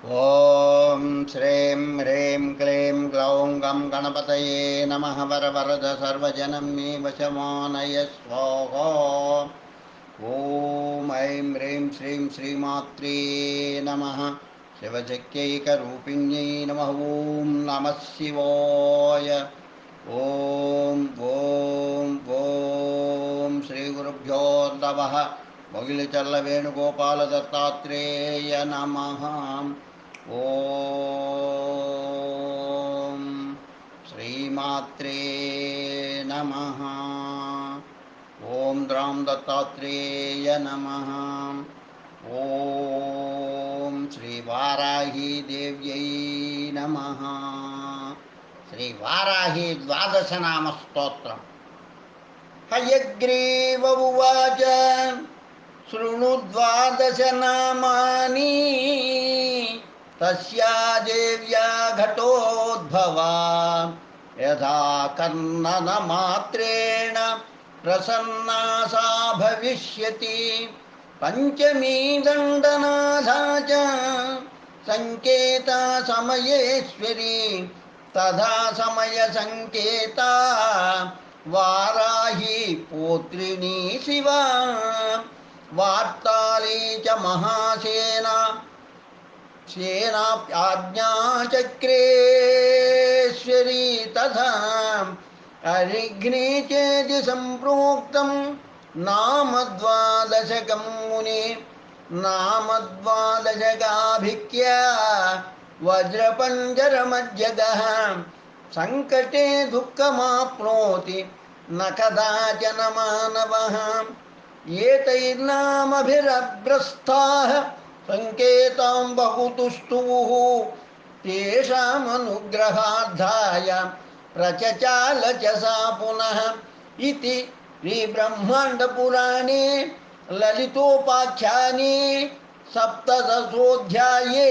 ఓం శ్రీం హ్రీం క్లీం గ్లౌం గం గణపతయే నమః వరవరద సర్వజనం మే వశమానయ స్వాహా. ఓం ఐం హ్రీం శ్రీం శ్రీమాత్రే నమః. శివశక్త్యైకరూపిణ్యై నమః. ఓం నమః శివాయ. ఓం ఓం ఓం శ్రీ గురుభ్యో నమః. మొగిలిచల్ల వేణుగోపాల దత్తాత్రేయ నమః. ఓం శ్రీమాత్రే నమః. ఓం ద్రాం దత్తాత్రేయ నమః. ఓం శ్రీ వారాహి దేవ్యై నమః. శ్రీ వారాహి ద్వాదశనామ స్తోత్రం. హయగ్రీవ ఉవాచ శృణు ద్వాదశనామాని తస్యా దేవ్యా ఘటోద్భవా యథా కర్ణనమాత్రేణ ప్రసన్నా సా భవిష్యతి. పంచమీ దండనాథా చ సంకేత సమయేశ్వరి తథా సమయ సంకేత వారాహి పోత్రిణీ శివా. వార్తాళీ చ మహాసేన సేనాప్యాజ్ఞాచక్రేశ్వరీ తథా అరిఘ్నే చేతి సంప్రోక్తం నామద్వాదశకం ముని. నామద్వాదశకాభిఖ్య వజ్రపంజరమజ్జగః. సంకటే దుఃఖమాప్నోతి న కదాచన మానవః. ఏతైర్నామభిరభ్రస్తాః సంకేతాం బహుతుస్తుః. తేషామనుగ్రహార్థాయ ప్రచచాల చ సా పునః. ఇతి శ్రీబ్రహ్మాండపురాణే లలితోపాఖ్యానే సప్తదశోऽధ్యాయే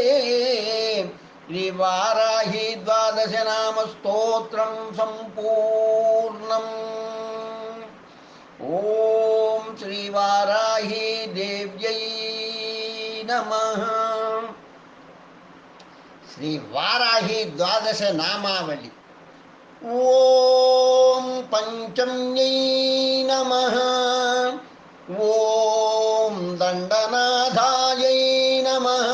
శ్రీవారాహి ద్వాదశనామ స్తోత్రం సంపూర్ణం. ఓం శ్రీవారాహి దేవ్యై నమః. శ్రీ వారాహి ద్వాదశ నామావళి. ఓం పంచమ్యై నమః. ఓం దండనాథాయై నమః.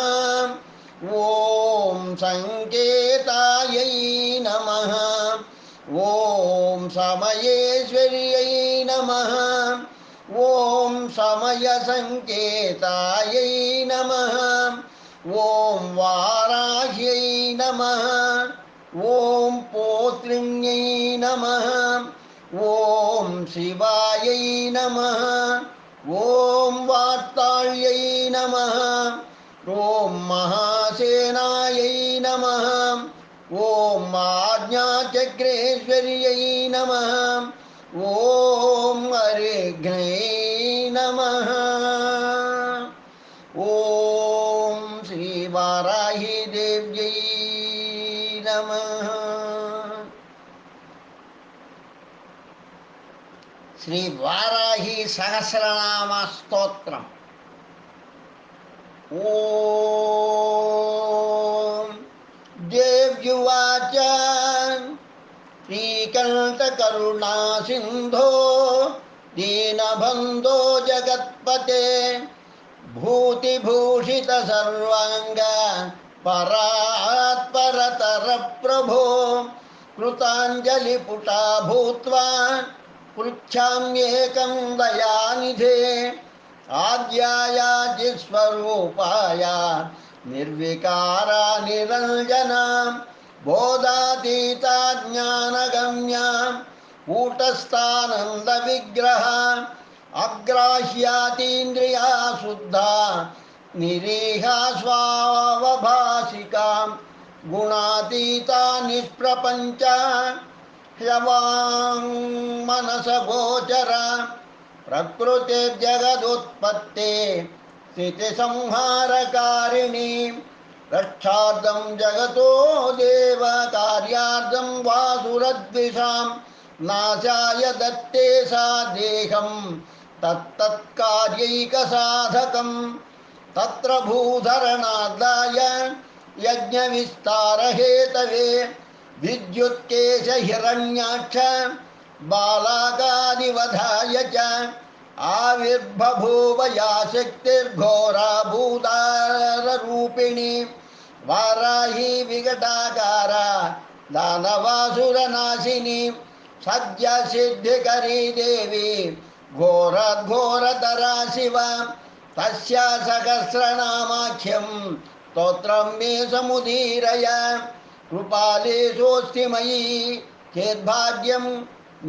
ఓం సంకేతాయై నమః. ఓం సమయేశ్వర్యై నమః. ఓం సమయ సంకేతాయై నమః. ఓం వారాహ్యై నమః. ఓం పోత్రిణ్యై నమః. ఓం శివాయై నమః. ఓం వార్తాళ్యై నమః. ఓం మహాసేనాయై నమః. ఓం ఆజ్ఞాచక్రేశ్వర్యై నమః. ఓం అరిఘ్నై నమః. ఓం శ్రీ వారాహి దేవ్యై నమః. శ్రీ వారాహి సహస్రనామ స్తోత్రం. ఓం దేవ్యువాచ శ్రీకంఠకరుణా సింధో దీనబంధో జగత్పతే భూతిభూషిత సర్వాంగ పరాత్పరతర ప్రభో. కృతాంజలిపుటా భూత్వా పృచ్ఛామ్యేకం దయానిధే. ఆద్యాయాజిస్వరూపాయ నిర్వికార నిరంజన. బోధాతీత జ్ఞానగమ్య కూటస్థానంద విగ్రహ. అగ్రాహ్యాతీంద్రియా శుద్ధ నిరీహా స్వావభాసిక. గుణాతీత నిష్ప్రపంచ హ్యవాంగ్ మనస గోచర. ప్రకృతిర్జగదుత్పత్తే స్థితి సంహారకారిణి. రక్షార్థం జగతో దేవ కార్యార్థం వాసురద్విషాం. నాశాయ దత్తే సా దేహం తత్తత్కార్యైక సాధకం. తత్ర భూధరణాదాయ यज्ञ विस्तार हेतवे विद्युत्केश हिरण्याक्ष बालाकादिवधाय च आविर्बभूव या शक्तिर्घोरा भूताररूपिणी वाराही विकटाकारा दानवासुरनाशिनी सद्य सिद्धिकरी देवी घोरतरा शिव तस्या सहस्रनामाख्यं स्तोत्रं मे समुदीरय कृपालेशोऽस्ति मयि चेद्भाग्यं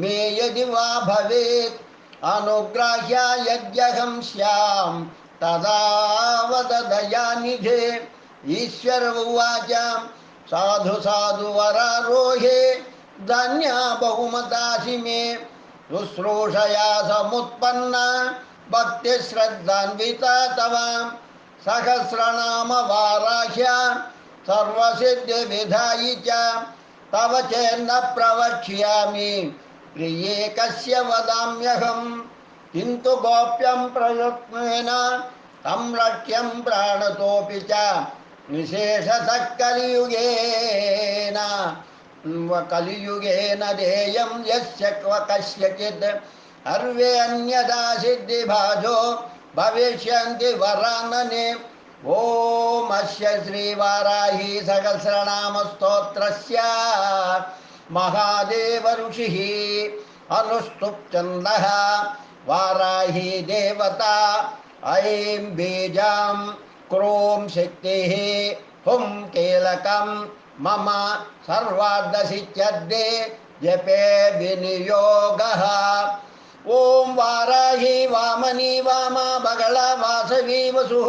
मे यदि वा भवेत् अनुग्राह्य यद्यहं स्यां तदा वद दयानिधे ईश्वर उवाच साधु साधु वरारोहे धन्या बहुमतासि मे शुश्रूषया समुत्पन्ना भक्तिश्रद्धान्विता तव सहस्रनाम वाराह्या सर्वसिद्धिविधायि च तव चेन्न प्रवक्ष्यामि प्रिये कस्य वदाम्यहं किन्तु गोप्यं प्रयत्नेन तं लक्ष्यं प्राणतोऽपि च विशेषतः कलियुगेन देयं यस्य कस्यचित् सर्वे अन्यदा सिद्धिभाजो भविष्यन्ति वरानने ओम अस्य श्रीवाराही सहस्रनाम स्तोत्रस्य महादेव ऋषिः अनुष्टुप् छन्दः वाराही देवता ऐं बीजां क्रों शक्तिः हुं कीलकं मम सर्वार्धसिद्ध्ये जपे विनियोगः ओम वाराही वामनी वामा बगला वासवी वसुः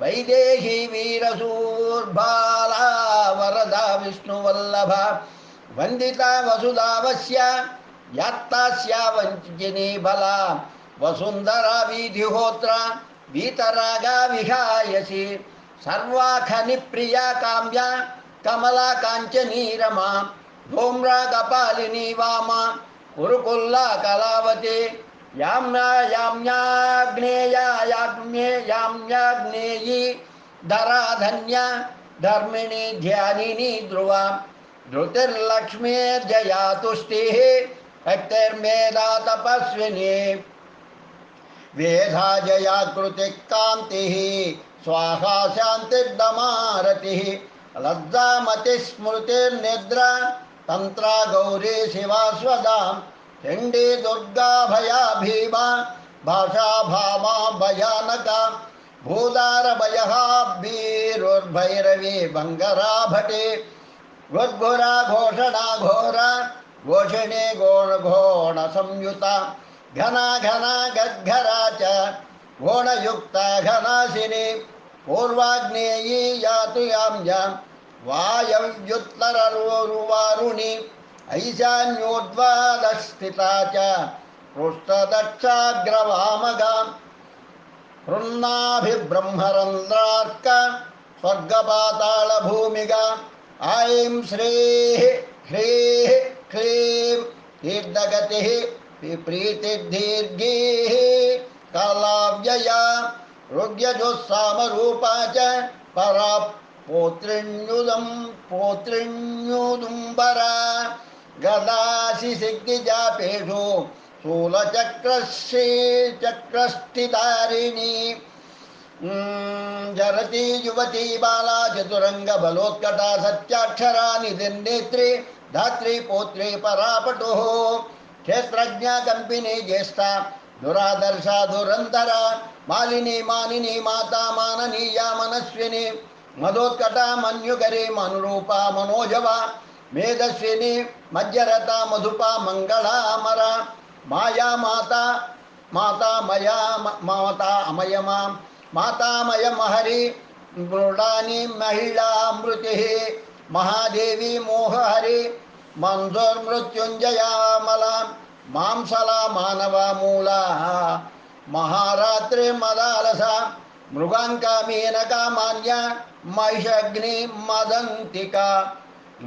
वैदेही वीरसूर्बाला वरदा विष्णुवल्लभा वंदिता वसुधावस्य यात्तास्या वंचिनी बला वसुंधरा वीधिहोत्रा वीतरागा विहायसी सर्वाखनि प्रिया काम्या कमला कांचनी रमा धूम्रा कपालिनी वामा कुरुकुल्ला कलावती याम्याग्नेयी धराधन्या धर्मिणी ध्यानिनी ध्रुवा धृतिर्लक्ष्मीर्जया तुष्टिः शक्तिर्मेधा तपस्विनी वेधा जया कृतिः कान्तिः स्वाहा शान्तिर्दमारतिः लज्जामति स्मृतिर्निद्रा तंत्रा गौरी शिवा स्वदा चंडी दुर्गा भया भीमा भाषा भामा भयानका भूदार भयहा भीरुर्भैरवी भंगरा भटे गुद्घोरा घोषणा घोरा घोषिणी घोण संयुता घना घना गद्घरा च घोणयुक्ता घनाशिनी पूर्वाग्नेयी यातु यां वायव्युत्तरवारुणि ऐशान्योद्वादस्थिता च पृष्ठदक्षाग्रवामगा हृन्नाभिब्रह्मरन्ध्रार्क स्वर्गपातालभूमिगा ऐं श्रीः ह्रीः क्लीं तीर्थगतिः प्रीतिर्दीर्घैः कालाव्यया रुग्यजोत्सामरूपा च परा पोत्रिण्युदुम्बरा गदासि सिद्धिजापेषु शूलचक्रस्थितारिणी जरती युवती बाला चतुरंग बलोत्कटा सत्याक्षरा निधिर्नेत्री धात्री पौत्री परापटुः क्षेत्रज्ञा कंपिनी ज्येष्ठा दुरादर्शा धुरंधरा मालिनी मानिनी माता माननीया मनस्विनी मधोत्कटा मन्युकरी मनुरूपा मनोजवा मेधस्विनी मध्यरता मधुपा मंगला अमरा माया माता मातामया माता अमयमा मातामय महरी मृडानी महिला अमृति महादेवी मोहहरि मंजोर्मृत्युंजया मला मांसला मानवा मूला महारात्रि मदालसा मृगांका मेनका मान्या महिषग्नि मदंतिका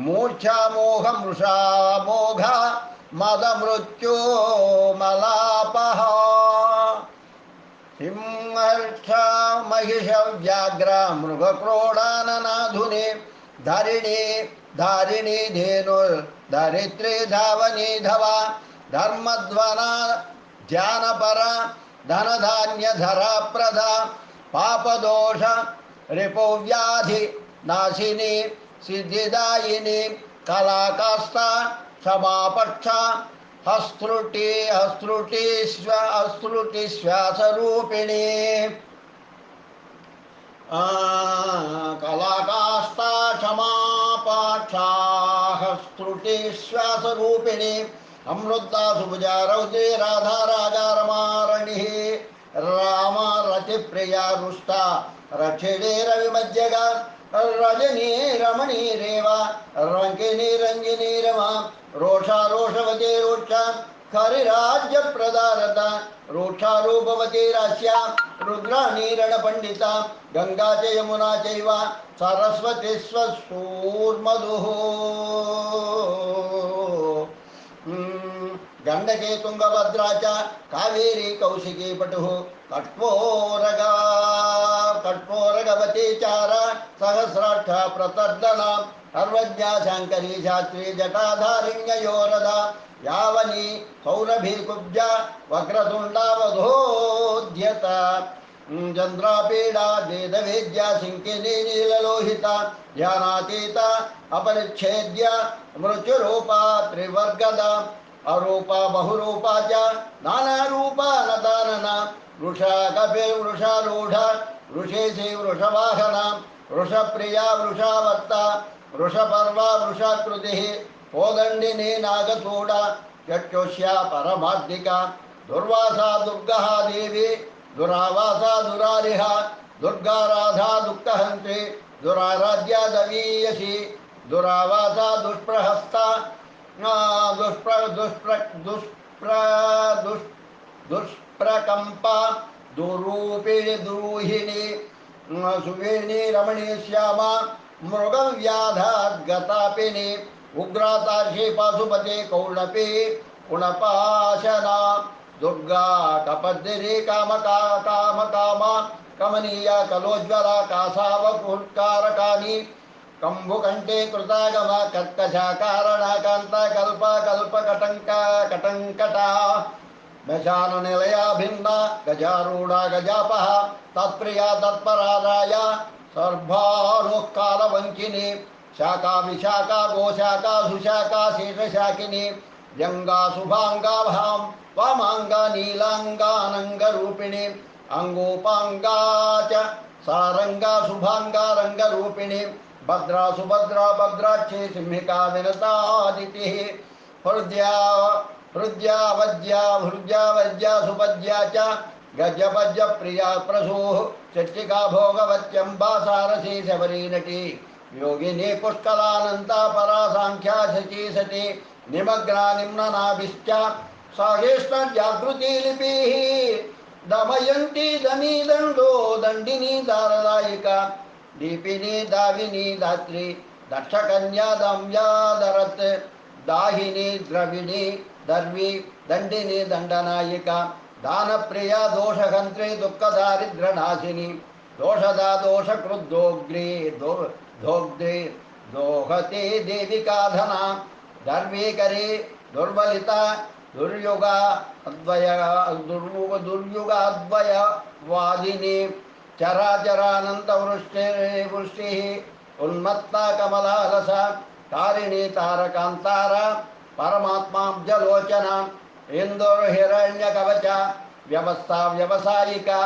मूर्छा मोह मृषा मोघा मद मृत्यो मलापः सिंहर्षा महिष व्याघ्र मृगक्रोडाननाधुने धरिणी धारिणी धेनुर्धरित्री धावनी धवा धर्मध्वना ध्यानपर धनधान्यधरा प्रदा पापदोष रिपुव्याधि नाशिनी सिद्धिदायिनी कलाकास्ता क्षमापक्ष हस्तृटी श्वासरूपिणी कलाकास्ता क्षमापाक्षा हस्तृटी श्वासरूपिणी अमृता सुभुजा रौद्री राधा राजा रमारणि राम रतिप्रिया रुष्टा रक्षिणी रविमज्जगा रजनी रमणी रेवा रंकिनी रंगिनी रमा रोषा रोषवती रोक्षा खरिराज्य प्रदारता रोक्षा रूपवती राश्या रुद्राणी रणपंडिता गंगा च यमुना चैव सरस्वती स्वसूर्मधुः गंडके तुंगभद्रा च कावेरी कौशिकी पटुः कट्पोरगवती चार सहस्राक्ष प्रतर्दना सर्वज्ञा शंकरी शास्त्री जटाधारिण्ययोरदा यावनी सौरभी कुब्जा वक्रतुंडावधोद्यता चंद्रापीडा वेदवेद्या सिंकिनी नीललोहिता ध्यानातीता अपरिच्छेद्य मृत्युरूपा त्रिवर्गदा अरूपा बहुरूपा च नानारूपा नदानना वृषा कपे वृषारूढ़ वृषेशी वृषवाहना वृषप्रिया वृषावर्ता वृषपर्वा वृषाकृतिः कोदंडिनी नागसूड चक्षुष्या परमाद्दिका दुर्वासा दुर्गः देवी दुरावासा दुरारिहा दुर्गा राधा दुःखहन्त्री दुराराध्या दवीयसी दुरावासा दुष्प्रहस्ता दुष्प्रकंपा दुरूपिणी दुरूहिणी सुवेणी रमणी श्यामा मृगं व्याधाद्गतापिनी उग्रातार्षि पाशुपते कौणपी कुणपाशना दुर्गा कपद्दिनी कामकामा कमनीया कलोज्वला कासावकुत्कारकानी कंभुकंठे कृतागम कर्कशा कारणा कांता कल्पा कल्पकटंका कटंकटा दशान निलया भिन्ना गजारूढ़ा गजापः तत्प्रिया तत्पराराया सर्वानुकालवंकिनी शाखा विशाखा गोशाखा सुशाखा शेषशाकिनी व्यंगा शुभांगा भाम वामांगा नीलांगानंग रूपिणी अंगोपांगा च सारंगा शुभांगा रंग रूपिणी भद्रा सुभद्रा भद्राक्षी सिंहिका विनतादिति हृद्या वज्या सुपद्या च गजपज्य प्रिया प्रसूः चट्टिका भोगवत्यंबा सारसी शबरी नटी योगिनी पुष्कलानंता परा सांख्या शची सती निमग्ना निम्ननाभिश्च सागेष्ट जागृति लिपिः दमयन्ती दमी दंडो दंडिनी दारदायिका दीपिनी दाविनी दात्री दक्षकन्या दम्यादरत् दाहिनी द्रविणी दर्वी दंडिनी दंडनायिका दानप्रिया दोषहंत्री दुःखदारिद्र्यनाशिनी दोषदा दोषकृद्दोग्री दोग्धे दोहते देविका धना दर्वीकरी दुर्बलिता दुर्युगा दुर्युगाद्वय वादिनी चराचरानंत वृष्टि उन्मत्ता कमलालसा तारिणी तारकांतारा परमात्माब्जलोचना इंदुर्हिरण्य कवचा व्यवस्था व्यवसायिका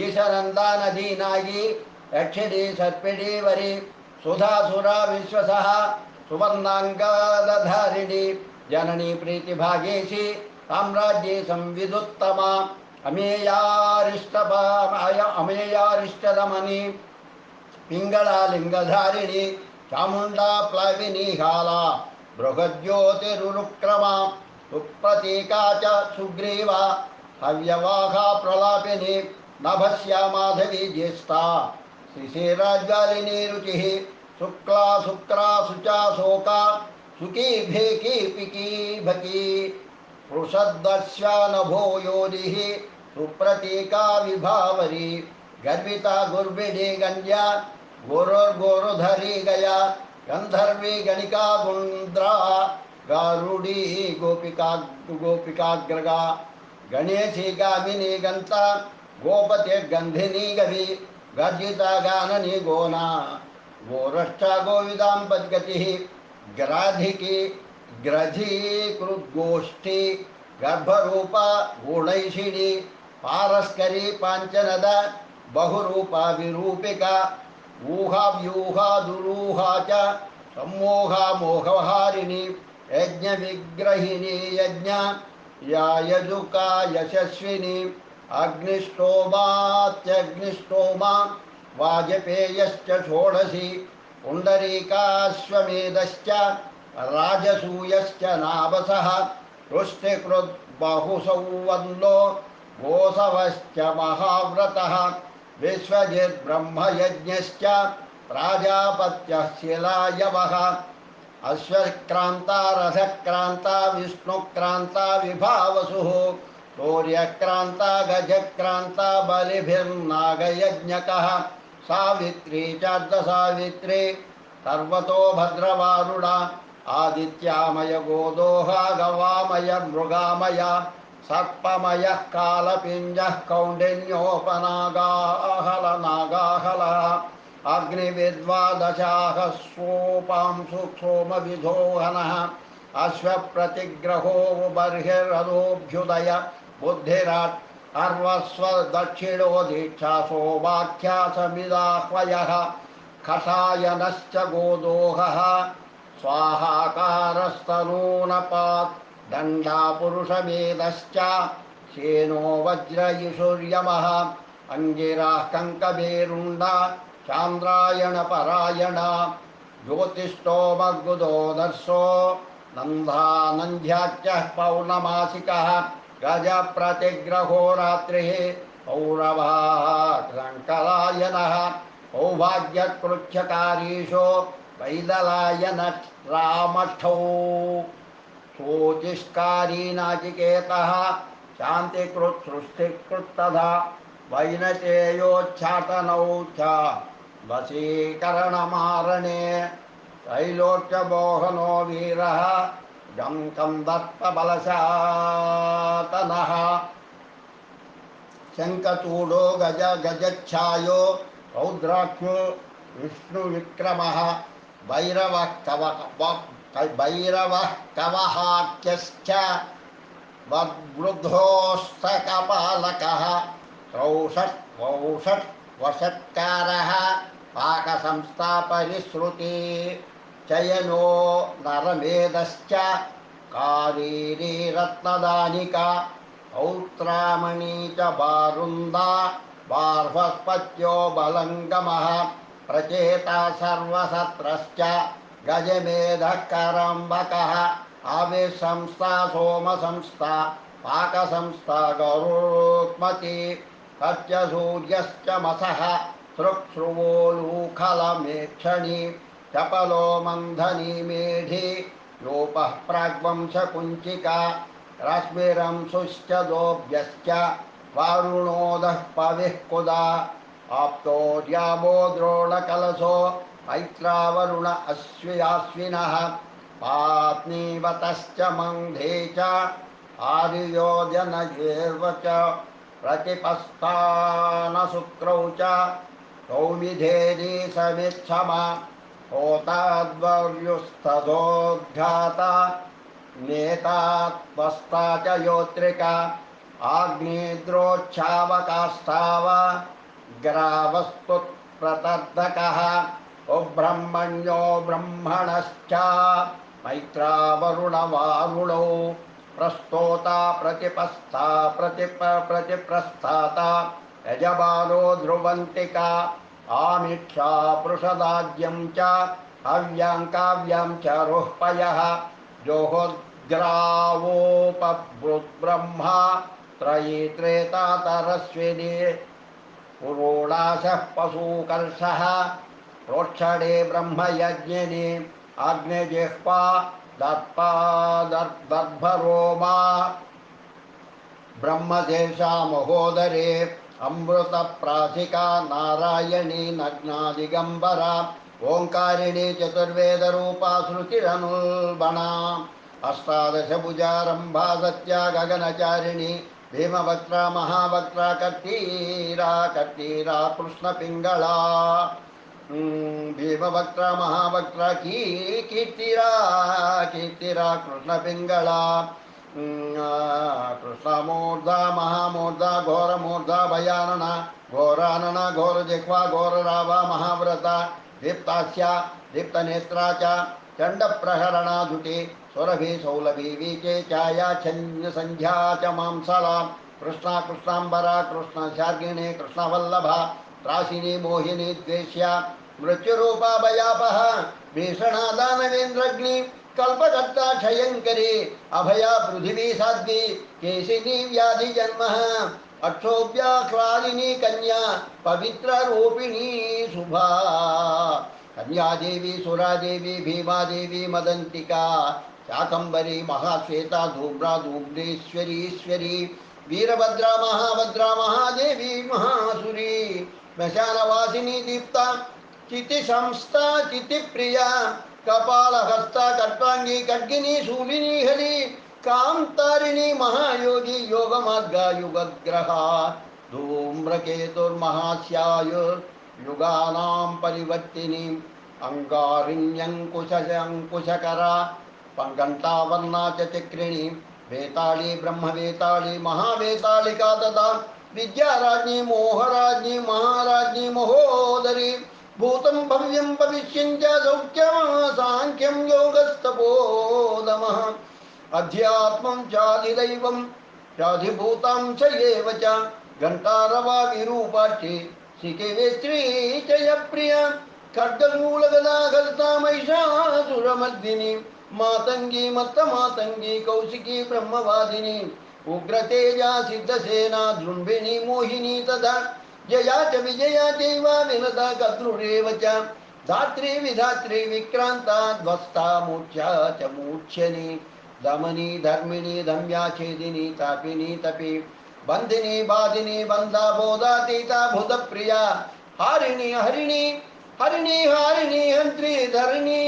ईशनंदा नदी नागी यक्षिणी सर्पिणी वरी सुधासुरा विश्वसः सुवर्णांगाधारिणी जननी प्रीतिभागेशी साम्राज्ये संविदुत्तमा अमेयारिष्टदमनी पिंगला लिंगधारिणी चामुंडा प्लविनी हाला बृहज्योतिरुक्रमा सुप्रतीका च सुग्रीवा हव्यवाहा प्रलापिनी नभस्या माधवी ज्येष्ठा शिशिराज्वालिनी रुचिः शुक्ला शुक्रा शुचा शोका सुखी भेकी पिकी भकी वृषद्दस्या नभो योनिः सुप्रतीका विभावरी गर्विता गुर्बिडी गंड्या गोरोर्गोरुधरी गया गंधर्वी गणिका गुंद्रा गारुड़ी गोपिकाग्रगा गणेशी गामिनी गंता गोपते गंधिनी गवि गर्जिता गाननी गोना गोरष्टा गोविदांबद्गति ग्राधिकी ग्रझीकृद्गोष्ठी गर्भरूपा गुणैषिणी पारस्करी पांचनदा बहुरूपा विरूपिका ऊहाव्यूहा दुरूहा च सम्मोहा मोहहारिणी यज्ञ विग्रहिणी यज्ञ या यजुका यशस्विनी अग्निष्टोमात्यग्निष्टोमा वाजपेयश्च षोडशी पुण्डरीकाश्वमेधश्च राजसूयश्च नाभसः तुष्टिकृत् बहुसौवन्नो गोसवश्च महाव्रतः विश्वजित् ब्रह्मयज्ञश्च प्राजापत्यः शिलायवः अश्वक्रांता रथक्रांता विष्णुक्रांता विभावसुः सूर्यक्रांता गजक्रांता बलिभिर्नागयज्ञकः सावित्री चार्धसावित्री सर्वतो भद्रवारुणा आदित्यामय गोदोहा गवामय मृगामय सर्पमयः कालपिञ्जः कौण्डिन्योपनागाहलनागाहलः अग्निविद्वादशाः सोपांशुक्षोमविधोहनः अश्वप्रतिग्रहो बर्हिरदोऽभ्युदय बुद्धिराट् अर्वस्व दक्षिणो दीक्षा सौवाख्यासमिदाह्वयः खसायनश्च गोदोहः स्वाहाकारस्तनूनपात् दण्डा पुरुषमेधश्च शेनो वज्रयिषुर्यमः अङ्गिराः कङ्कभेरुण्डा चान्द्रायणपरायणा ज्योतिष्ठोमगुदो दर्शो नन्ध्याख्यः पौर्णमासिकः गजप्रतिग्रहो रात्रिः पौरवः शङ्करायनः सौभाग्यकृच्छकारीशो वैदलायन रामठौ शोचिष्कारी नाचिकेतः शान्तिकृत् सृष्टिकृत् तथा वैनतेयोच्छाटनौ च वशीकरणमारणे त्रैलोक्यमोहनो वीरः गं कन्दर्पबलशातनः शङ्खचूडो गजच्छायो रौद्राख्यो विष्णुविक्रमः भैरवः कवहाख्यश्च वृद्धोस्तकपालकः वषट्कारः पाकसंस्थापरिश्रुति चयनो नरमेधश्च कारीरी रत्नदानिका औत्रामणी च बारुन्दा बार्हस्पत्यो बलङ्गमः प्रचेता सर्वसत्रश्च गजमेधः करम्बकः आविसंस्था सोमसंस्था पाकसंस्था गरुत्मती सत्यसूर्यश्च मसः सृक्सृवोलूखलमेक्षणी चपलो मन्थनी मेढी लोपः प्राग्वंशकुञ्चिका रश्मिरंशुश्च दोभ्यश्च वारुणोदः पविः कुदा आप्तो द्यावो द्रोणकलशो मैत्रावरुण अश्विनः पात्नीवतश्च मन्धे च आर्योजनयेर्व च प्रतिपस्थानशुक्रौ च सौविधेरी समिच्छमा होताद्वर्युस्तथोद्घाता नेतात्वस्ता च योत्रिका आग्नेद्रोच्छावकास्ताव ग्रावस्तुत्प्रतर्दकः उब्रह्मण्यो ब्रह्मणश्च मैत्रावरुणवारुणौ प्रस्तोता प्रतिपस्था प्रतिप्रस्थाता यजमानो ध्रुवन्तिका आमिक्षा पृषदाज्यं च हव्यां काव्यां च रुह्पयः जोहोद्ग्रावोपब्रुब्रह्मा त्रयी त्रेता तरस्विनी पुरोडाशः पशुकर्षः प्रोक्षणे ब्रह्मयज्ञिनी अग्निजिह्वा दर्भरोमा ब्रह्मशेषा महोदरे అమృత ప్రాసికా నారాయణీ నగ్నా దిగంబర ఓంకారిణి చతుర్వేద రూపా శృతిరనుల్బణ అష్టాదశ భుజారంభా సత్య గగనచారిణి భీమవక్ర మహావక్ర కర్తీరా కృష్ణ పింగళా భీమవక్ర మహావక్ర కీర్తిరా కృష్ణ పింగళా కృష్ణమూర్ధ మహామూర్ధ ఘోరమూర్ధ భయానన ఘోరానన ఘోర జిహ్వా ఘోర రావ మహావ్రత దీప్తాస్య దీప్తనేత్రా చ చండ ప్రహరణాధుటి సురభి సౌలభి వీచే ఛాయా సంధ్యా చ మాంసలా కృష్ణ కృష్ణాంబర కృష్ణ శార్గిణి కృష్ణవల్లభ రాశిని మోహిని ద్వేష్య మృత్యురూపా భయాపహ భీషణా దానవేంద్రగ్ని కల్పకర్త క్షయంకరి అభయ పృథివీ సాధ్వి కేశిని వ్యాధి జన్మ అక్షోభ్యాహ్లాదిని కన్యా పవిత్ర రూపిణీ శుభా కన్యాదేవి సురాదేవి భీమాదేవి మదంతికా శాకంబరి మహాశ్వేత ధూమ్రా ధూమ్రేశ్వరీశ్వరి వీరభద్ర మహాభద్ర మహాదేవి మహాసురి శ్మశానవాసిని దీప్త చితి సంస్థ చితి ప్రియ కపాలహస్త కట్వాంగి ఖడ్గిని శూలిని హరి కాంతారిణి మహాయోగి యోగ మార్గ యుగగ్రహ ధూమ్రకేతుర్మహాస్యాయుర్ యుగానాం పరివర్తిని అంగారిణ్యంకుశకర పంకంటావర్ణా చక్రిణి వేతాళి బ్రహ్మవేతాళి మహావేతాళికా తదా విద్యారాజ్ఞి మోహరాజ్ఞి మహారాజ్ఞి మహోదరి భూతం భవ్యం భవిష్యం చ సౌఖ్యం సాంఖ్యం యోగస్తపోదమః అధ్యాత్మం చాధిదైవం చాధిభూతం చ ఏవ చ ఘంటారవా విరూపాక్షి శిఖివేత్రీ చయ ప్రియ ఖడ్గమూలగదాఘర్తా మహిషాసురమర్దిని మాతంగి మత్త మాతంగి కౌశికీ బ్రహ్మవాదిని ఉగ్రతేజా సిద్ధసేనా దృంభిణి మోహిని తదా జయా చ విజయా చైవ వినత కద్రురేవ చ ధాత్రి విధాత్రి విక్రాంత ధ్వస్తా మూర్ఛా చ మూర్ఛని దమని ధర్మిణి ధమ్యా ఛేదిని తాపిని తపి బంధిని బాధిని బంధా బోధాతీత భూత ప్రియా హారిణి హరిణి హరిణి హారిణి హంత్రి ధరిణి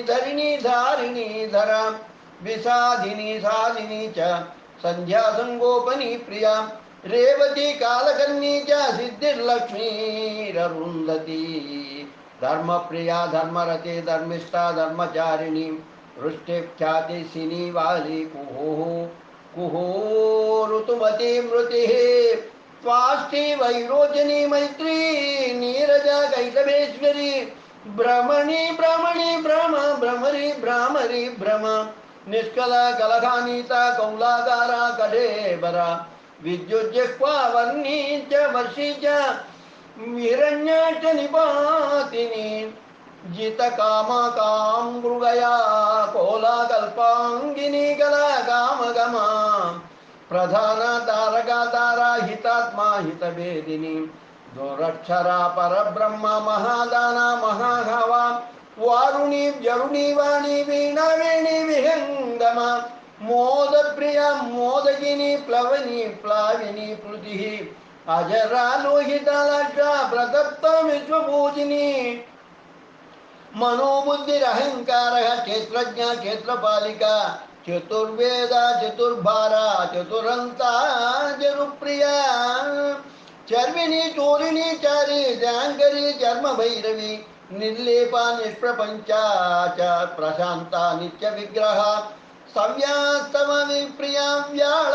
ధరిణి ధారిణి ధర విసాధిని సాధిని చ సంధ్యా సంగోపని ప్రియా రేవతి కాలకర్ణీ చ సిద్ధిర్లక్ష్మీరరుంధతి ధర్మప్రియా ధర్మరతి ధర్మిష్ట ధర్మచారిణి వృష్టిఖ్యాతి సిని వాలి కుహో ఋతుమతి మృతి స్వాష్టి వైరోచని మైత్రీ నీరజ కైతవేశ్వరి భ్రమణి భ్రమణి భ్రమ భ్రమరి భ్రామరి భ్రమ నిష్కల కలఘానీత కౌలాగార కళేబర విద్యుజ్జిహ్వా వర్ణీ చ వర్షి చ హిరణ్యా చ నిపాతిని జిత కామకాం మృగయా కోలాకల్పాంగిని కళా కామగమా ప్రధాన తారకా తారా హితాత్మా హితభేదిని దురక్షరా పరబ్రహ్మ మహాదాన మహాహవా వారుణి జరుణి వాణి వీణా వేణి విహంగమ మోద ప్రియ మోదగిని ప్లవని ప్లావిని పృథి అజరా లోహిత లక్ష ప్రదత్త విశ్వపూజిని మనోబుద్ధిరహంకార క్షేత్రజ్ఞ క్షేత్రపాలిక చతుర్వేద చతుర్భార చతురంతా జరుప్రియ చర్విణి చోరిణి చారి శాంకరి చర్మ భైరవి నిర్లేప నిష్ప్రపంచ చ ప్రశాంత నిత్య విగ్రహ సవ్యాస్తవ విప్రియా వ్యాళ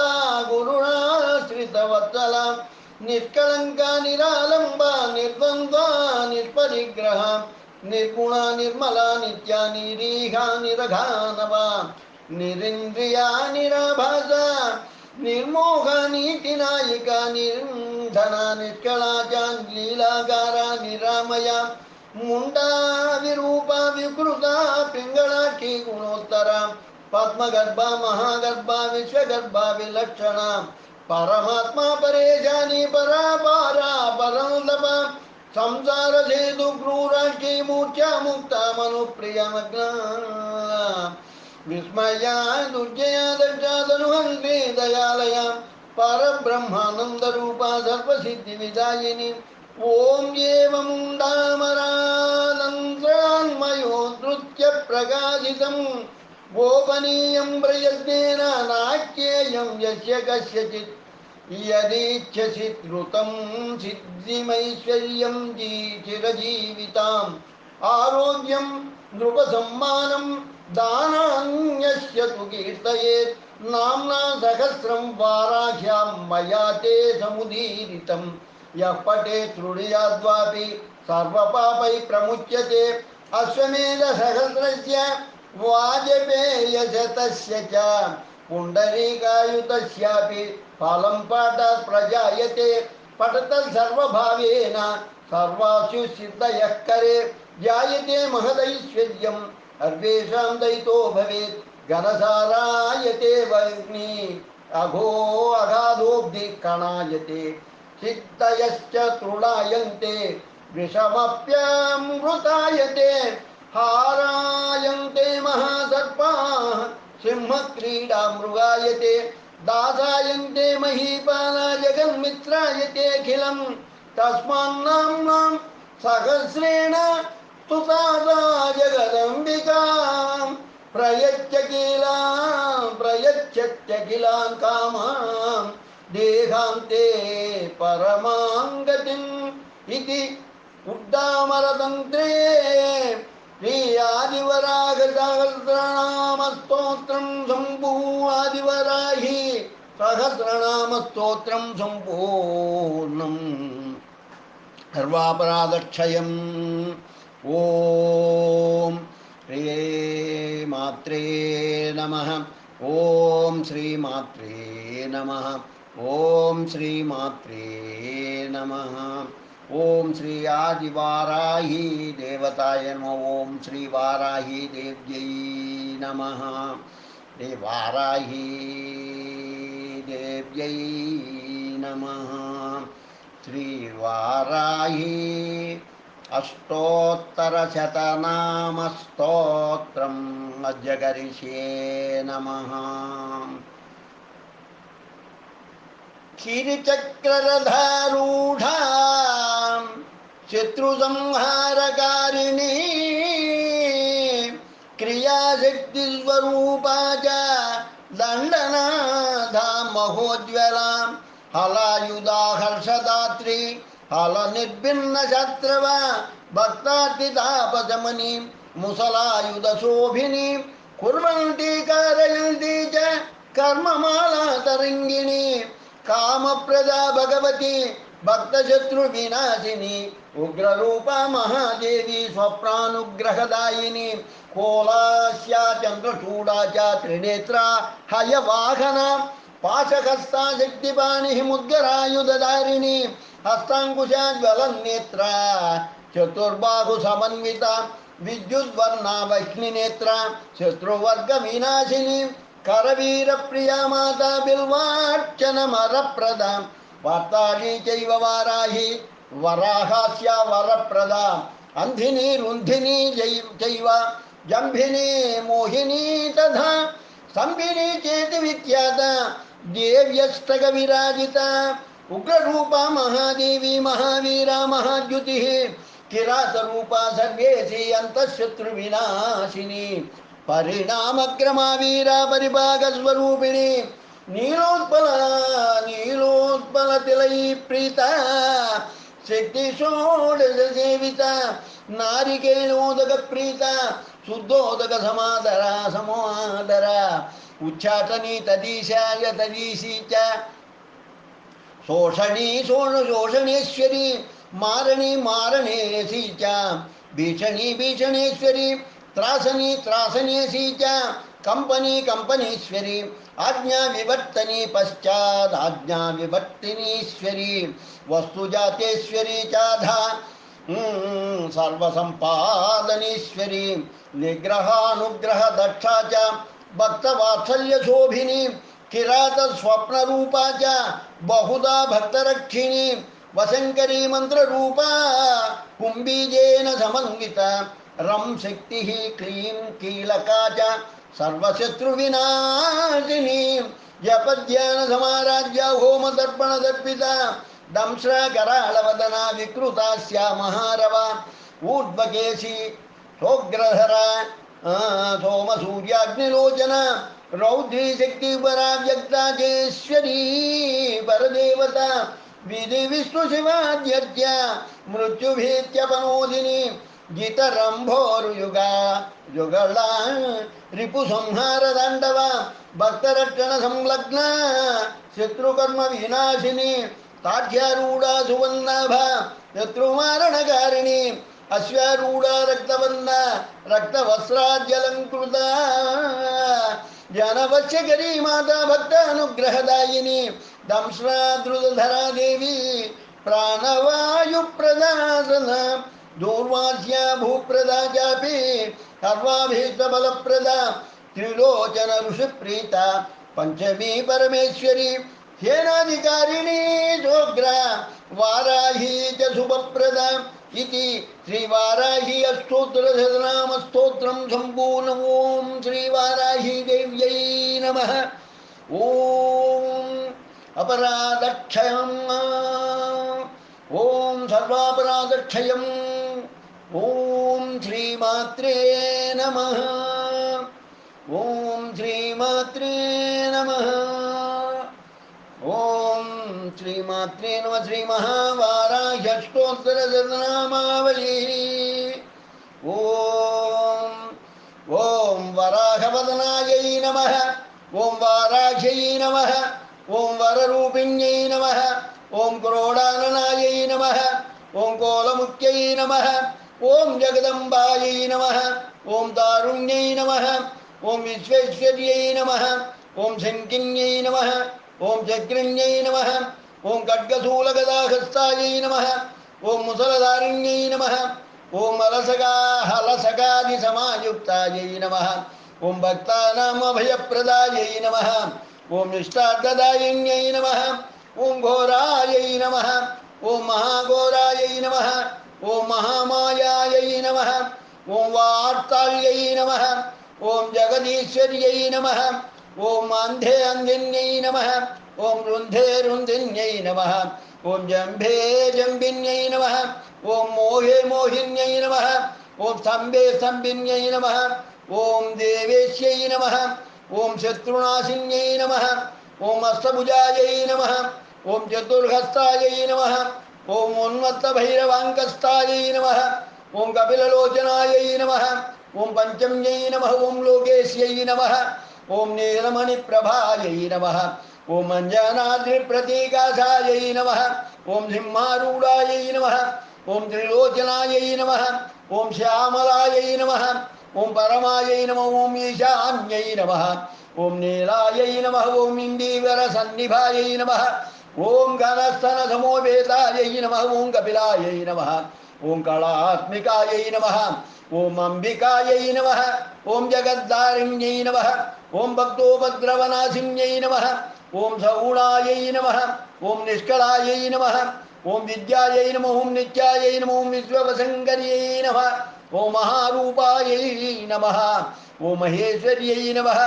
గురుణాశ్రితవత్సల నిష్కళంక నిరాలంబ నిర్ద్వంద్వ నిష్పరిగ్రహ నిర్గుణ నిర్మల నిత్య నిరీహ నిరఘానవ నిరింద్రియా నిరాభాస నిర్మోహ నీతి నాయిక నిర్ధన నిష్కళాచ లీలాగార నిరామయ ముండా విరూప వికృత పింగళాక్షి గుణోత్తర పద్మగర్భ మహాగర్భ విశ్వగర్భ విలక్షణ పరమాత్మ పరేశాని పరాపార పరంలభ సంసార సేతు క్రూరాక్షి మూర్ఛా ముక్త మనుప్రియమగ్న విస్మయ దుర్జయ దక్షాదనుహంత్రి దయాలయ परब्रह्मानंद रूपा सर्वसिद्धि विदायिनी ओम एवमुण्डामरानन्त्रान्मयो नृत्य प्रकाशितं गोपनीयं प्रयत्नेन नाट्येयं यस्य कस्यचित् यदीच्छसि ऋतं सिद्धिमैश्वर्यं चिरजीविताम् आरोग्यं नृपसम्मानं दानान्यस्य तु कीर्तयेत् नाम्ना सहस्रं वाराह्यां मया ते समुदीरितं यः पठेत् शृणुयाद्वापि सर्वपापैः प्रमुच्यते अश्वमेधसहस्रस्य वाजपेयशतस्य च पुण्डरीकायुतस्यापि फलं पाठात् प्रजायते पठतः सर्वभावेन सर्वासु सिद्धयः करे जायते महदैश्वर्यम् सर्वेषां दयितो भवेत् घनसारायते वह्नि अघो अगाधोऽब्धि कणायते सिद्धयश्च तृणायन्ते विषमप्यमृतायते हारायन्ते महासर्पाः सिंहक्रीडा मृगायते दासायन्ते महीपाला जगन्मित्रायतेऽखिलं तस्मान्नाम्नां सहस्रेण स्तुता जगदम्बिका प्रयच्छत्यखिलान् कामान् देहान्ते परमां गतिम् इति उड्डामरतन्त्रे श्री आदिवराहसहस्रनामस्तोत्रं शम्भु आदिवराहि सहस्रनामस्तोत्रं सम्पूर्णम् सर्वापराधक्षयम् ओम श्री मात्रे नमः ओम श्री मात्रे नमः ओम श्री मात्रे नमः ओम श्री आदिवाराही देवताय नमः ओम श्री वाराही देव्यै नमः वाराही देव्यै नमः श्री वाराही अष्टोत्तरशतनामस्तोत्रं अजगरिष्ये नमः क्षीरचक्ररथारूढा शत्रुसंहारकारिणी क्रियाशक्तिस्वरूपा च दण्डनाथा महोज्ज्वला हलायुधा हर्षदात्री हलनिर्भिन्नशत्रव भक्तार्तितापशमनी मुसलायुधशोभिनी कुर्वन्ति कारयन्ति च कर्ममाला तरङ्गिणी कामप्रदा भगवती भक्तशत्रुविनाशिनी उग्ररूपा महादेवी स्वप्नानुग्रहदायिनी कोलास्या चन्द्रचूडा च त्रिनेत्रा हयवाहना पाशहस्ता शक्तिपाणिः मुद्गरायुधधारिणी हस्ताङ्कुशाज्वलन्नेत्रा चतुर्बाहुसमन्विता विद्युद्वर्णा वह्निनेत्रा शत्रुवर्गविनाशिनी करवीरप्रिया माता बिल्वार्चनमरप्रदा वार्ताली चैव वाराही वराहास्या वरप्रदा अन्धिनी रुन्धिनी चैव जम्भिनी मोहिनी तथा संबिनी चेति विख्याता देव्यष्टकविराजिता उग्ररूपा महादेवी महावीरा महाद्युतिः किरातरूपा सर्वेशी अंतःशत्रुविनाशिनी परिणामक्रमा वीरा परिभागस्वरूपिणी नीलोत्पलतिलैः प्रीता शक्तिषोडशसेविता नारिकेलोदकप्रीता शुद्धोदक समादरा उच्चाटनी तदीशाय तदीशी च शोषणी शोषणेश्वरी मारणी मारणेशी च भीषणी भीषणेश्वरी त्रासनी त्रासनेशी च कंपनी कंपनीश्वरी आज्ञा विवर्तनी पश्चात् आज्ञा विवर्तिनीश्वरी वस्तुजातेश्वरी चाधा सर्वसंपादनीश्वरी निग्रहानुग्रह दक्षा च भक्तवात्सल्य शोभिनी किरात स्वप्न रूपा च बहुधा भक्तरक्षिणी वशंकरी मंत्र रूपा कुंभीजेन समन्विता रम शक्ति क्लीं कीलका च सर्वशत्रुविनाशिनी जपध्यान समाराज्य होम तर्पण दर्पिता दंश्रा करालवदना विकृतास्या महारवा ऊर्ध्वकेशी सोग्रधरा सोमसूर्याग्निलोचना रौद्री शक्तिपरा व्यक्ताजेश्वरी परदेवता विधि विष्णु शिवाद्यर्च्य मृत्युभीत्यपनोदिनी जितरंभोरुयुगा युगला रिपुसंहार दांडव भक्तरक्षण संलग्न शत्रुकर्म विनाशिनी ताढ्यारूढ़ा सुवन्नाभ शत्रुमारणकारिणी अश्वारूढ़ा रक्तबंधा रक्तवस्त्राद्यलंकृता जनवश्यकरी माता भक्त अनुग्रहदायिनी दंश्रा द्रुतधरा देवी प्राणवायुप्रदासन दूर्वास्या भूप्रदा चापि सर्वाभीष्टबलप्रदा त्रिलोचन ऋषिप्रीता पंचमी परमेश्वरी सेनाधिकारिणी जोग्रा वाराही च शुभप्रदा इति श्रीवाराही अष्टोत्तर शतनाम स्तोत्रम संपूर्ण ओम श्रीवाराही देव्यै नमः। ओम अपराधक्षयम् ओम सर्वापराधक्षयम् ओम श्रीमात्रे नमः। ओम श्रीमात्रे नमः। ओम श्रीमात्रे नमः। श्री महावाराही अष्टोत्तर शतनामावली। ओम ओम वराहवदनायै नमः। ओम वाराह्यै नमः। ओम वररूपिण्यै नमः। ओम क्रोडाननायै नमः। ओम कोलमुख्यै नमः। ओम जगदम्बायै नमः। ओम तारुण्यै नमः। ओम विश्वेश्वर्यै नमः। ओम शङ्किन्यै नमः। ओम चक्रिण्यै नमः। ओम खड्गशूलगदाहस्तायै नमः। ओम मुसलधारिण्यै नमः। ओम अलसकादिसमायुक्तायै नमः। ओम भक्तानाम् अभयप्रदायै नमः। ओम इष्टार्थदायिन्यै नमः। ओम घोरायै नमः। ओम महाघोरायै नमः। ओम महामायायै नमः। ओम वार्ताल्यै नमः। ओम जगदीश्वर्यै नमः। ओम अंधे अंधिन्यै नमः। ओम रुन्धे रुन्धिन्यै नमः। ओम जम्भे जम्बिन्यै नमः। ओम मोहे मोहिन्यै नमः। ओम स्तम्भे स्तम्भिन्यै नमः। ओम देवेश्यै नमः। ओम शत्रुनाशिन्यै नमः। ओम अष्टभुजायै नमः। ओम चतुर्हस्तायै नमः। ओम उन्मत्तभैरवाङ्कस्तायै नमः। ओम कपिललोचनायै नमः। ओम पंचम्यै नमः। ओम लोकेश्यै नमः। ओम नीलमणिप्रभायै नमः। ओम अञ्जनाद्रिप्रतीकाशायै नमः। ओम सिंहारूढायै नमः। ओम त्रिलोचनायै नमः। ओम श्यामलायै नमः। ओम परमायै नमः। ओम ईशान्यै नमः। ओम नीलायै नमः। ओम इन्दीवरसन्निभायै नमः। ओम घनस्तनसमोपेतायै नमः। ओम कपिलायै नमः। ओम कलात्मिकायै नमः। ओम अंबिकायै नमः। ओम जगद्धारिण्यै नमः। ओम भक्तोपद्रवनाशिन्यै नमः। ओम सगुणायै नमः। ओम निष्कलायै नमः। ओम विद्यायै नमः। ओम नित्यायै नमः। ओम विश्ववसङ्कर्यै नमः। ओम महारूपायै नमः। ओम महेश्वर्यै नमः।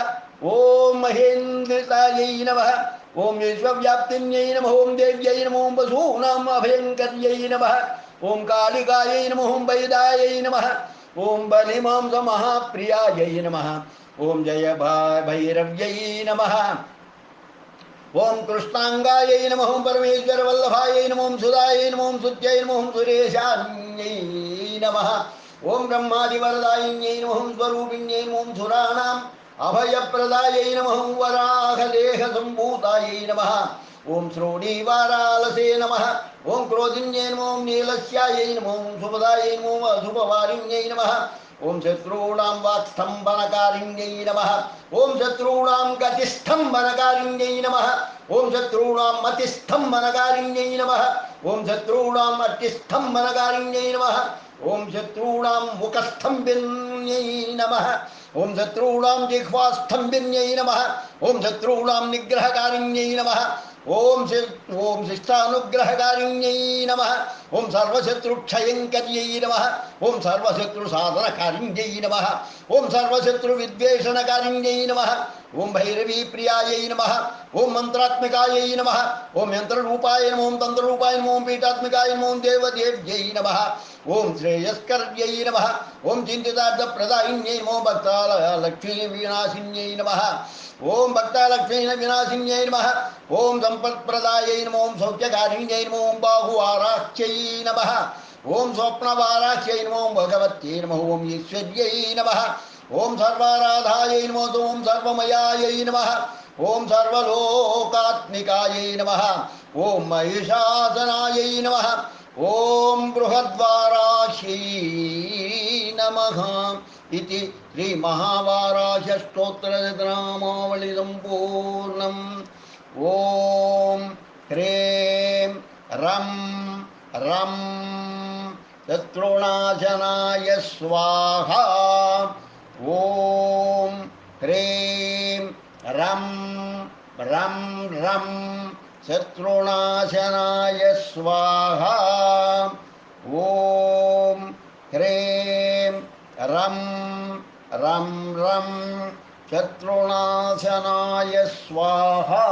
ओम महेन्द्रितायै नमः। ओम विश्वव्याप्तिन्यै नमः। ओम देव्यै नमः। ओम वसूनाम् अभयङ्कर्यै नमः। ओम कालिकायै नमः। ओम वैदायै नमः। ओम बलिमांसमहाप्रियायै नमः। ओम जय भैरव्यै नमः। ओम कृष्णांगायै नमः। ओम परमेश्वर वल्लभायै नमः। ओम सुधायै नमः। ओम सुत्यै नमः। ओम सुरेशान्यै नमः। ओम ब्रह्मादिवरदायिन्यै नमः। ओम स्वरूपिण्यै नमः। ओम सुराणाम् अभयप्रदायै नमः। ओम वराहदेहसम्भूतायै नमः। ओम श्रोणीवारालसे नमः। ओम क्रोधिन्यै नमः। ओम नीलस्यायै नमः। ओम सुपदायै नमः। ओम अशुभवारिण्यै नमः। ओम शत्रूणां वाक्स्तम्भनकारिण्यै नमः। ओम शत्रूणां गतिस्तम्भनकारिण्यै नमः। ओम शत्रूणां मतिस्तम्भनकारिण्यै नमः। ओम शत्रूणां अट्टिस्तम्भनकारिण्यै नमः। ओम शत्रूणां मुखस्तम्भिन्यै नमः। ओम शत्रूणां जिह्वास्तम्भिन्यै नमः। ओम शत्रूणां निग्रहकारिण्यै नमः। ఓం శిష్టానుగ్రహకారిణ్యై నమః. ఓం సర్వశత్రుక్షయంకర్యై నమః. ఓం సర్వశత్రుసాధనకారిణ్యై నమః. ఓం సర్వశత్రువిద్వేషణకారిణ్యై నమః. ఓం భైరవీ ప్రియాయై నమః. ఓం మంత్రాత్మికాయై నమః. ఓం యంత్రరూపాయ నమః. ఓం తంత్రరూపాయ నమః. ఓం పీఠాత్మికాయ నమః. ఓం దేవదేవ్యై నమః. ఓం శ్రేయస్కర్యై నమః. ఓం చింతితార్థప్రదాయిన్యై నమో భక్తాలక్ష్మీ వినాశిన్యై నమః. ఓం భక్తాలక్ష్మీ వినాశిన్యై నమః. ఓం సంపత్ప్రదాయై నమో. ఓం సౌఖ్యకారిణ్యై నమో. ఓం బాహువారాఖ్యై నమః. ఓం స్వప్నవారాఖ్యై నమో. ఓం భగవత్యై నమః. ఓం ఈశ్వర్యై నమః. ఓం సర్వారాధాయై నమో. ఓం సర్వమయాయై నమః. ఓం సర్వలోకాత్మికాయై నమః. ఓం మహిషాసనాయై నమః. ఓం బృహద్వారాహ్యై నమః. इति श्री महावाराह्य स्तोत्र नामावली संपूर्णम्. ओम ह्रीं रं रं शत्रुनाशनाय स्वाहा. ओम ह्रीं रं रं रं शत्रुनाशनाय स्वाहा. ओम ह्रीं रं रं रं शत्रुनाशनाय स्वाहा.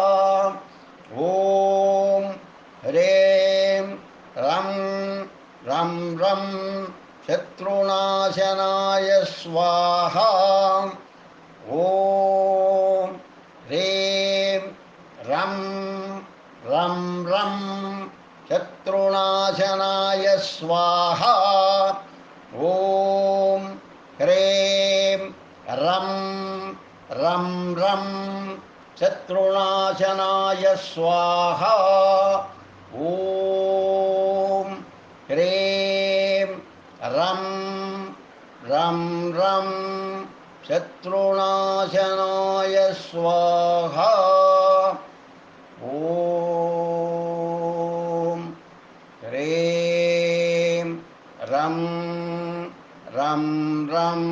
ओम ह्रीं रं रं रं शत्रुनाशनाय स्वाहा. ओम ह्रीं रं रं रं शत्रुनाशनाय स्वाहा. ओम ह्रीं रं रं रं शत्रुनाशनाय स्वाहा. ओम ह्रीं रं रं रं शत्रुनाशनाय स्वाहा. ओम ह्रीं रं रं रं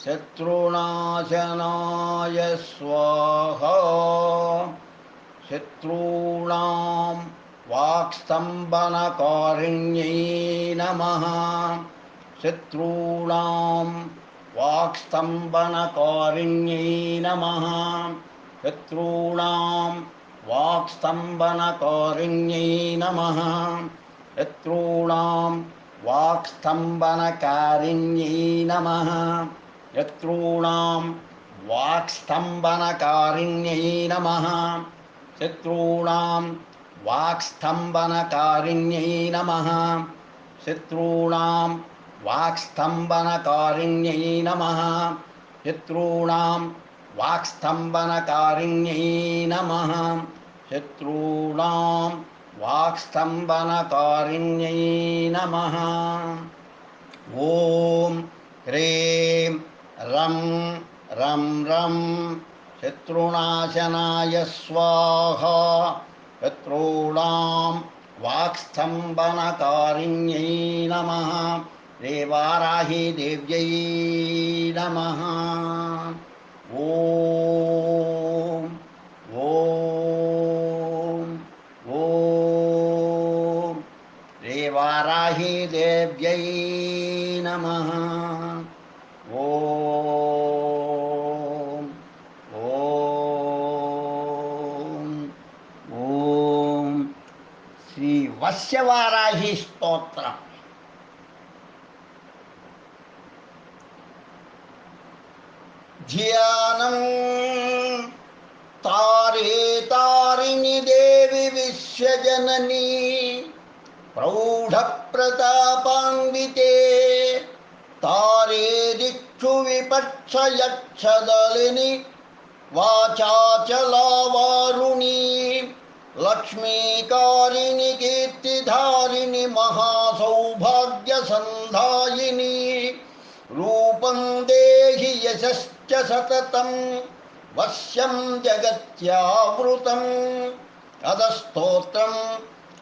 शत्रुनाशनाय स्वाहा. शत्रूणां वाक्स्तम्भनकारिण्यै नमः. शत्रूणां वाक्स्तम्भनकारिण्यै नमः. शत्रूणां वाक्स्तम्भनकारिण्यै नमः. शत्रूणां वाक्स्तम्भनकारिण्यै नमः. शत्रूणां वाक्स्तम्भनकारिण्यै नमः. शत्रूणां वाक्स्तम्भनकारिण्यै नमः. शत्रूणां वाक्स्तम्भनकारिण्यै नमः. शत्रूणां वाक्स्तम्भनकारिण्यै नमः. शत्रूणां वाक्स्तम्भनकारिण्यै नमः. ओम ह्रीं रं रं रं शत्रुनाशनाय स्वाहा. शत्रूणां वाक्स्तम्भनकारिण्यै नमः. देवाराही देव्यै नमः. ओम ओम ओम देवाराही देव्यै नमः. ओम ओम ओम श्री वश्यवाराही स्तोत्रम्. ध्यानं तारे तारिणि देवी विश्वजननी प्रौढप्रतापान्विते. तारे दिक्षु विपक्षयक्षदलिनि वाचाचलावारुणी. लक्ष्मीकारिणि कीर्तिधारिणि महासौभाग्यसन्धायिनी. रूपं देहि यशश्च सततं वश्यं जगत्यावृतम्. अधस्तोत्रम्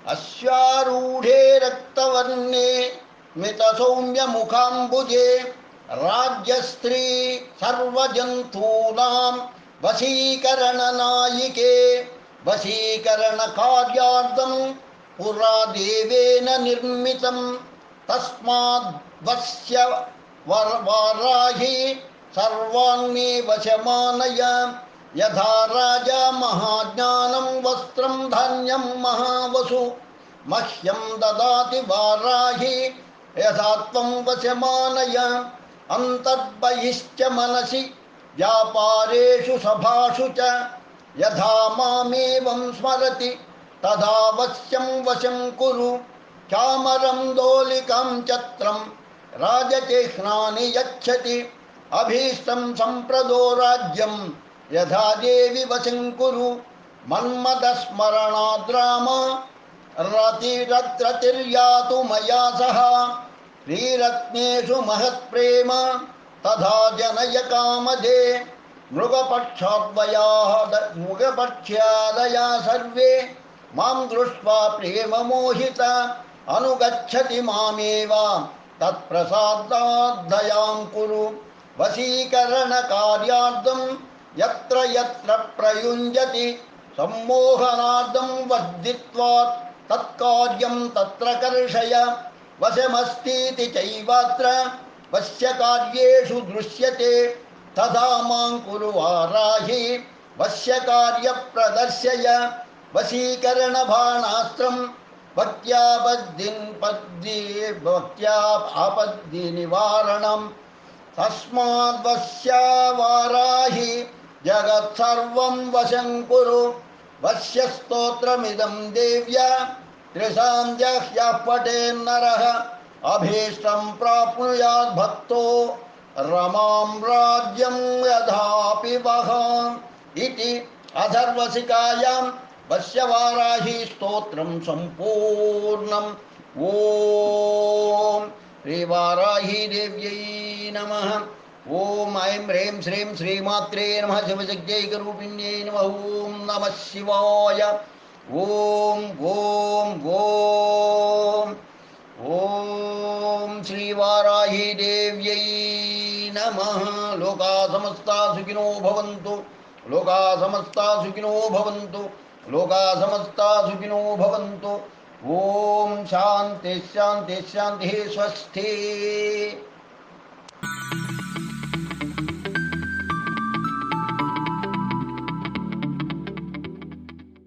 अश्वारूढे रक्तवर्णे मितसौम्यमुखाम्बुजे. राज्यस्त्री सर्वजन्तूनां वशीकरणनायिके. వశీకరణ కార్యార్థం పురా దేవేన నిర్మితం తస్మాద్వస్య వారాహి సర్వాన్ మే వశమానయ యథా రాజా మహాజ్ఞానం వస్త్రం ధాన్యం మహావసు మహ్యం దదాతి వారాహి యథా త్వం వశమానయ అంతర్బహిశ్చ మనసి వ్యాపారేషు సభాషు చ యథా మామేవం స్మరతి తదా వశ్యం వశం కురు చామరం దోలికం చత్రం రాజచిహ్నాని యచ్చతి అభీష్టం సంప్రదో రాజ్యం యథా దేవి వశం కురు మన్మథస్మరణాద్రామ రతిరత్రతిర్యాతు మయా సహ శ్రీరత్నేషు మహత్ప్రేమ తథా జనయ కామదే మృగపక్ష్యాదయా సర్వే మాం దృష్ట్వా ప్రేమమోహిత అనుగచ్చతి మామేవ తత్ప్రసాదాద్దయాం కురు వశీకరణ కార్యార్థం యత్ర యత్ర ప్రయుంజతి సమ్మోహనార్థం వర్ధిత్వా తత్కార్యం తత్ర కర్షయ వశమస్तीति చైవాత్ర వశ్య కార్యేషు దృశ్యతే తథా మాం కురు వారాహి వశ్య కార్య ప్రదర్శయ వశీకరణ బాణాస్త్రం భక్త్యాపద్ది నివారణం తస్మాద్వశ్య వారాహి జగత్సర్వం వశం కురు వశ్య స్తోత్రమిదం దేవ్యా త్రిశాం జహ్యః పఠేన్నరః అభీష్టం ప్రాప్నుయాద్ భక్తో రమాం రాజ్యం యథాపి వః ఇతి అథర్వశిఖాయాం వశ్యవారాహి స్తోత్రం సంపూర్ణం. ఓం శ్రీవారాహి దేవ్యై నమః. ఓం ఐం హ్రీం శ్రీం శ్రీమాత్రే నమః. శివశక్త్యైకరూపిణ్యై నమః. ఓం నమః శివాయ. ఓం ఓం ఓం ఓం శ్రీవారాహి దేవ్యై నమః. లోకా సమస్తా సుఖినో భవంతు. లోకా సమస్తా సుఖినో భవంతు. లోకా సమస్తా సుఖినో భవంతు. ఓం శాంతి శాంతి శాంతి. స్వస్తి.